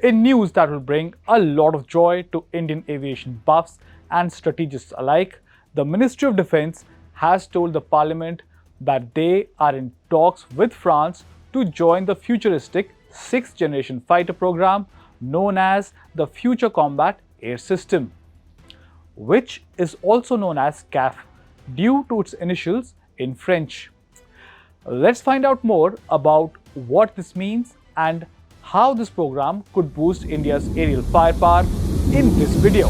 In news that will bring a lot of joy to Indian aviation buffs and strategists alike, the Ministry of Defence has told the Parliament that they are in talks with France to join the futuristic 6th generation fighter program known as the Future Combat Air System, which is also known as CAF due to its initials in French. Let's find out more about what this means and how this program could boost India's aerial firepower in this video.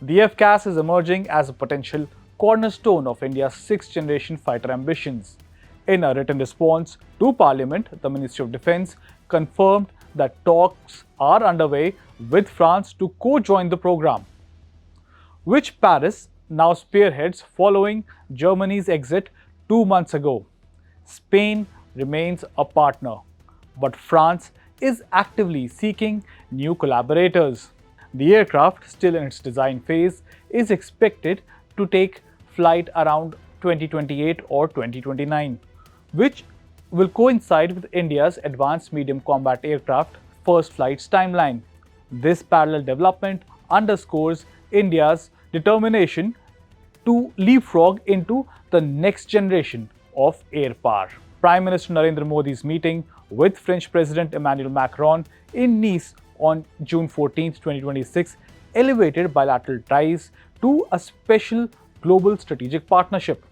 The FCAS is emerging as a potential cornerstone of India's 6th generation fighter ambitions. In a written response to Parliament, the Ministry of Defence confirmed that talks are underway with France to co-join the program, which Paris now spearheads following Germany's exit 2 months ago. Spain remains a partner, but France is actively seeking new collaborators. The aircraft, still in its design phase, is expected to take flight around 2028 or 2029, which will coincide with India's Advanced Medium Combat Aircraft first flight's timeline. This parallel development underscores India's determination to leapfrog into the next generation of air power. Prime Minister Narendra Modi's meeting with French President Emmanuel Macron in Nice on June 14, 2026 elevated bilateral ties to a special global strategic partnership.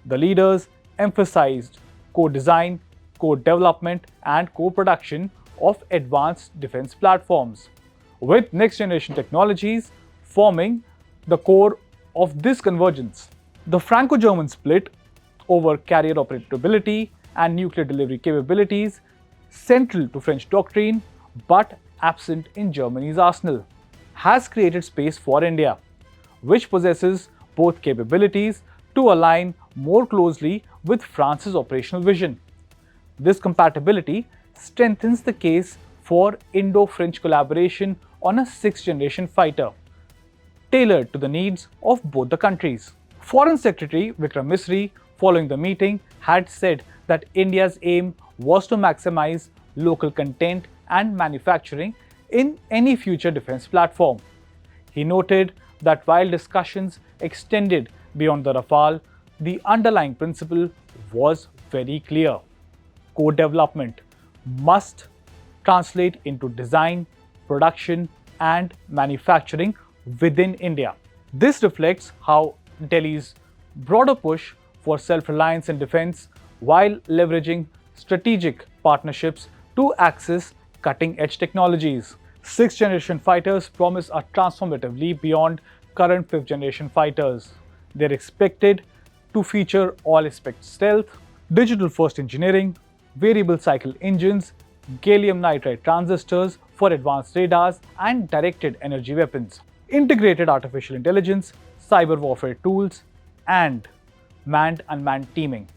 The leaders emphasized co-design, co-development and co-production of advanced defense platforms, with next-generation technologies forming the core of this convergence. The Franco-German split over carrier operability and nuclear delivery capabilities, central to French doctrine but absent in Germany's arsenal, has created space for India, which possesses both capabilities to align more closely with France's operational vision. This compatibility strengthens the case for Indo-French collaboration on a 6th generation fighter, tailored to the needs of both the countries. Foreign Secretary Vikram Misri, following the meeting, had said that India's aim was to maximize local content and manufacturing in any future defense platform. He noted that while discussions extended beyond the Rafale, the underlying principle was very clear. Co-development must translate into design, production, and manufacturing within India. This reflects how Delhi's broader push for self-reliance in defense while leveraging strategic partnerships to access cutting-edge technologies. 6th generation fighters promise a transformative leap beyond current 5th generation fighters. They're expected to feature all-aspect stealth, digital-first engineering, variable cycle engines, gallium nitride transistors for advanced radars and directed energy weapons, integrated artificial intelligence, cyber warfare tools, and manned-unmanned teaming.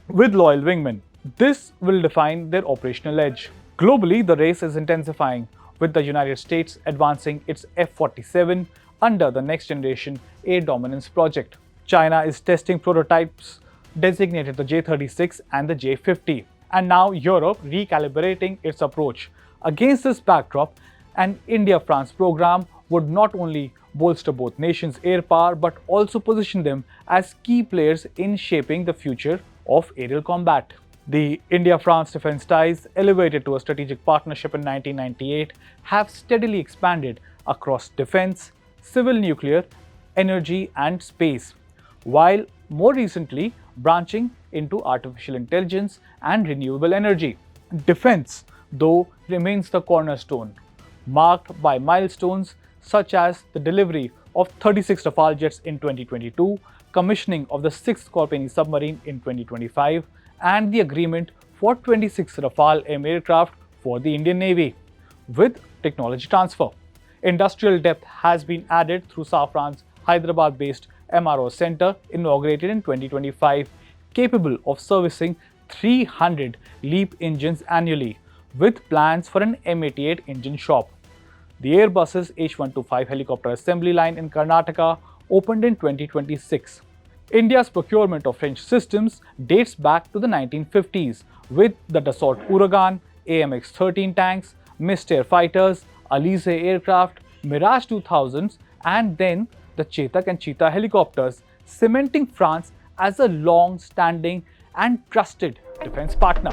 With loyal wingmen, this will define their operational edge. Globally, the race is intensifying, with the United States advancing its F-47 under the Next Generation Air Dominance project. China is testing prototypes designated the J-36 and the J-50, and now Europe recalibrating its approach. Against this backdrop, an India-France program would not only bolster both nations' air power but also position them as key players in shaping the future of aerial combat. The India-France defense ties, elevated to a strategic partnership in 1998, have steadily expanded across defense, civil nuclear, energy and space, while more recently branching into artificial intelligence and renewable energy. Defense, though, remains the cornerstone, marked by milestones such as the delivery of 36 Rafale jets in 2022, commissioning of the 6th Corpeni submarine in 2025, and the agreement for 26 Rafale M aircraft for the Indian Navy. With technology transfer, industrial depth has been added through Safran's Hyderabad-based MRO center inaugurated in 2025, capable of servicing 300 LEAP engines annually, with plans for an M88 engine shop. The Airbus's H125 helicopter assembly line in Karnataka opened in 2026. India's procurement of French systems dates back to the 1950s with the Dassault Ouragan, AMX-13 tanks, Mystère fighters, Alizé aircraft, Mirage 2000s, and then the Chetak and Cheetah helicopters, cementing France as a long-standing and trusted defense partner.